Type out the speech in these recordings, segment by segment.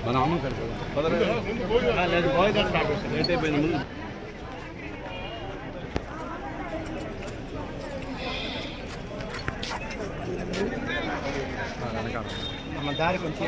మన అమ్మ లేదు బాయ్ గారు స్టార్ట్ వస్తుంది లేట్ అయిపోయింది ముందు మన దారి కొంచెం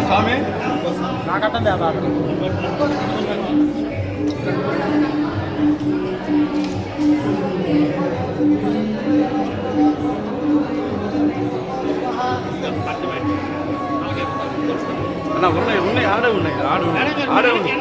స్వామి నాకట్టం దేవా ఉన్నాయి ఆడే ఉన్నాయి ఆడే ఉన్నాయి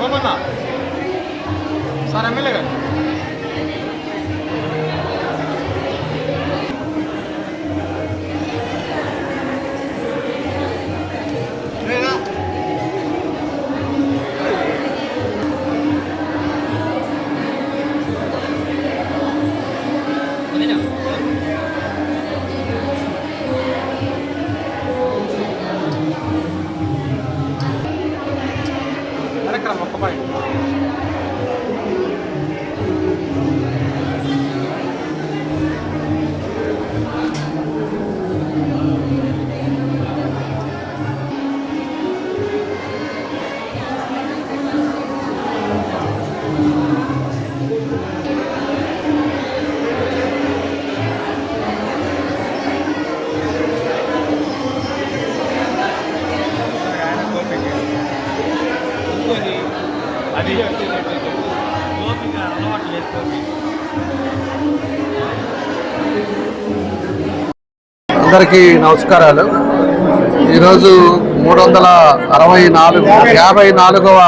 గోపన్న సార్ ఎమ్మెల్యే గారు అందరికీ నమస్కారాలు. ఈరోజు 354వ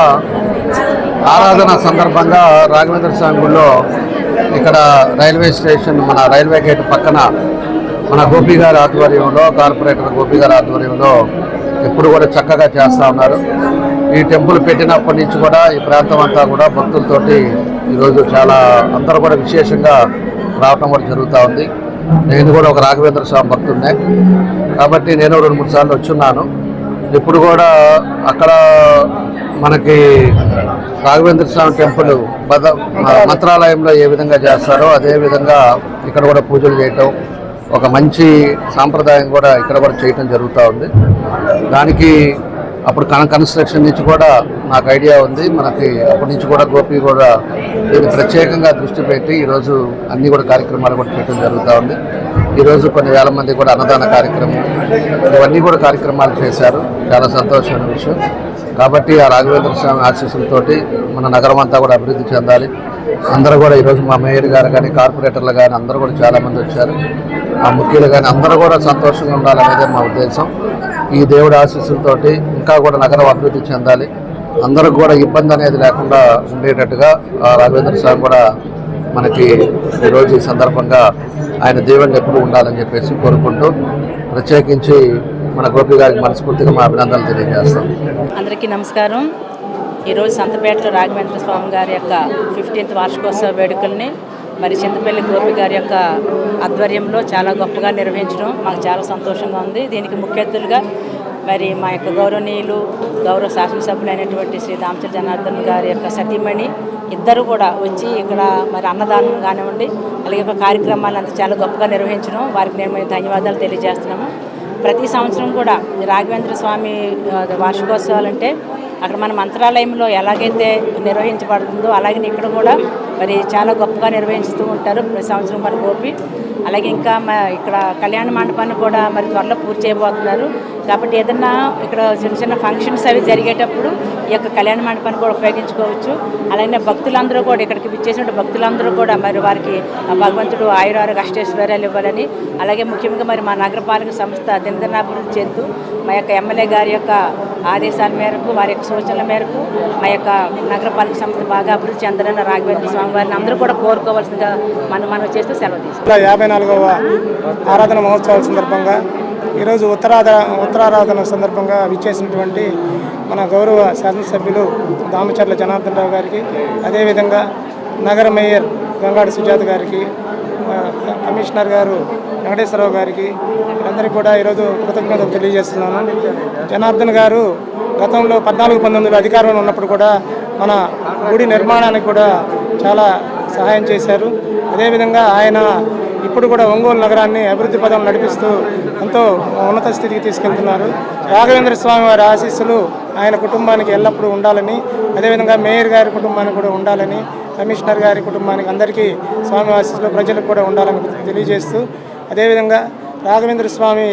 ఆరాధన సందర్భంగా రాఘవేంద్ర స్వామి గుడిలో ఇక్కడ రైల్వే స్టేషన్ మన రైల్వే గేట్ పక్కన మన గోపి గారి ఆధ్వర్యంలో కార్పొరేటర్ గోపి గారి ఆధ్వర్యంలో ఎప్పుడు కూడా చక్కగా చేస్తూ ఉన్నారు. ఈ టెంపుల్ పెట్టినప్పటి నుంచి కూడా ఈ ప్రాంతం అంతా కూడా భక్తులతోటి ఈరోజు చాలా అందరూ కూడా విశేషంగా రావటం కూడా జరుగుతూ ఉంది. నేను కూడా ఒక రాఘవేంద్ర స్వామి భక్తున్నే కాబట్టి నేను 2-3 సార్లు వచ్చున్నాను. ఇప్పుడు కూడా అక్కడ మనకి రాఘవేంద్ర స్వామి టెంపుల్ మంత్రాలయంలో ఏ విధంగా చేస్తారో అదేవిధంగా ఇక్కడ కూడా పూజలు చేయటం ఒక మంచి సాంప్రదాయం కూడా ఇక్కడ కూడా చేయటం జరుగుతూ ఉంది. దానికి అప్పుడు కన్స్ట్రక్షన్ నుంచి కూడా నాకు ఐడియా ఉంది. మనకి అప్పటి నుంచి కూడా గోపి కూడా దీన్ని ప్రత్యేకంగా దృష్టి పెట్టి ఈరోజు అన్ని కూడా కార్యక్రమాలు కూడా చేయడం జరుగుతూ ఉంది. ఈరోజు కొన్ని వేల మంది కూడా అన్నదాన కార్యక్రమం ఇవన్నీ కూడా కార్యక్రమాలు చేశారు. చాలా సంతోషమైన విషయం. కాబట్టి ఆ రాఘవేంద్ర స్వామి ఆశీస్సులతోటి మన నగరం అంతా కూడా అభివృద్ధి చెందాలి. అందరూ కూడా ఈరోజు మా మేయర్ గారు కానీ కార్పొరేటర్లు కానీ అందరూ కూడా చాలామంది వచ్చారు. ఆ ముఖ్యులు కానీ అందరూ కూడా సంతోషంగా ఉండాలనేదే మా ఉద్దేశం. ఈ దేవుడి ఆశీస్సులతోటి ఇంకా కూడా నగరం అభివృద్ధి చెందాలి. అందరూ కూడా ఇబ్బంది అనేది లేకుండా ఉండేటట్టుగా రాఘవేంద్ర స్వామి కూడా మనకి ఈరోజు ఈ సందర్భంగా ఆయన దేవుడిని ఎప్పుడు ఉండాలని చెప్పేసి కోరుకుంటూ ప్రత్యేకించి మన గోపి గారికి మనస్ఫూర్తిగా మా అభినందనలు తెలియజేస్తాం. అందరికీ నమస్కారం. ఈరోజు సంతపేటలో రాఘవేంద్ర స్వామి గారి యొక్క 15th వార్షికోత్సవ వేడుకల్ని మరి చింతపల్లి గోపి గారి యొక్క ఆధ్వర్యంలో చాలా గొప్పగా నిర్వహించడం మాకు చాలా సంతోషంగా ఉంది. దీనికి ముఖ్య అతిథులుగా మరి మా యొక్క గౌరవనీయులు గౌరవ శాసనసభ్యులైనటువంటి శ్రీ దామచర్ల జనార్దన్ గారి యొక్క సతీమణి ఇద్దరు కూడా వచ్చి ఇక్కడ మరి అన్నదానం కానివ్వండి అలాగే ఒక కార్యక్రమాలు అంతా చాలా గొప్పగా నిర్వహించడం వారికి మేము ధన్యవాదాలు తెలియజేస్తున్నాము. ప్రతి సంవత్సరం కూడా రాఘవేంద్ర స్వామి వార్షికోత్సవాలు అంటే అక్కడ మన మంత్రాలయంలో ఎలాగైతే నిర్వహించబడుతుందో అలాగే ఇక్కడ కూడా మరి చాలా గొప్పగా నిర్వహిస్తూ ఉంటారు ప్రతి సంవత్సరం మన గోపి. అలాగే ఇంకా ఇక్కడ కళ్యాణ మండపాన్ని కూడా మరి త్వరలో పూర్తి చేయబోతున్నారు. కాబట్టి ఏదన్నా ఇక్కడ చిన్న చిన్న ఫంక్షన్స్ అవి జరిగేటప్పుడు ఈ యొక్క కళ్యాణ మండపాన్ని కూడా ఉపయోగించుకోవచ్చు. అలాగే భక్తులందరూ కూడా ఇక్కడికి విచ్చేసిన భక్తులందరూ కూడా మరి వారికి భగవంతుడు ఆయురారోగ్య అష్టైశ్వర్యాలు ఇవ్వాలని అలాగే ముఖ్యంగా మరి మా నగరపాలక సంస్థ దినదినాభివృద్ధి చెందుతూ మా యొక్క ఎమ్మెల్యే గారి యొక్క ఆదేశాల మేరకు వారి యొక్క సూచనల మేరకు మా యొక్క నగరపాలక సంస్థ బాగా అభివృద్ధి చెందాలని రాఘవేంద్ర స్వామి వారిని అందరూ కూడా కోరుకోవాల్సిందిగా మనం చేస్తూ సెలవు తీసుకుంటాం. 54వ ఆరాధన మహోత్సవాల సందర్భంగా ఈరోజు ఉత్తరారాధన సందర్భంగా విచ్చేసినటువంటి మన గౌరవ శాసనసభ్యులు దామచర్ల జనార్దన్ రావు గారికి, అదేవిధంగా నగర మేయర్ గంగాడి సుజాత గారికి, కమిషనర్ గారు వెంకటేశ్వరరావు గారికి వీరందరికీ కూడా ఈరోజు కృతజ్ఞతలు తెలియజేస్తున్నాను. జనార్దన్ గారు గతంలో 14-19 అధికారంలో ఉన్నప్పుడు కూడా మన గుడి నిర్మాణానికి కూడా చాలా సహాయం చేశారు. అదేవిధంగా ఆయన ఇప్పుడు కూడా ఒంగోలు నగరాన్ని అభివృద్ధి పదం నడిపిస్తూ ఎంతో ఉన్నత స్థితికి తీసుకెళ్తున్నారు. రాఘవేంద్ర స్వామి వారి ఆశీస్సులు ఆయన కుటుంబానికి ఎల్లప్పుడూ ఉండాలని, అదేవిధంగా మేయర్ గారి కుటుంబానికి కూడా ఉండాలని, కమిషనర్ గారి కుటుంబానికి అందరికీ స్వామి ఆశీస్సులు ప్రజలకు కూడా ఉండాలని తెలియజేస్తూ, అదేవిధంగా రాఘవేంద్ర స్వామి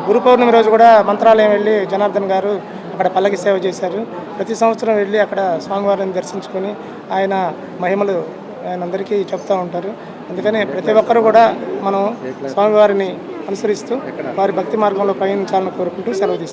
గురు పౌర్ణమి రోజు కూడా మంత్రాలయం వెళ్ళి జనార్దన్ గారు అక్కడ పల్లకి సేవ చేశారు. ప్రతి సంవత్సరం వెళ్ళి అక్కడ స్వామివారిని దర్శించుకొని ఆయన మహిమలు ఆయన అందరికీ చెప్తూ ఉంటారు. అందుకని ప్రతి ఒక్కరు కూడా మనం స్వామివారిని అనుసరిస్తూ వారి భక్తి మార్గంలో పయనించాలని కోరుకుంటూ సెలవు తీసుకుంటాం.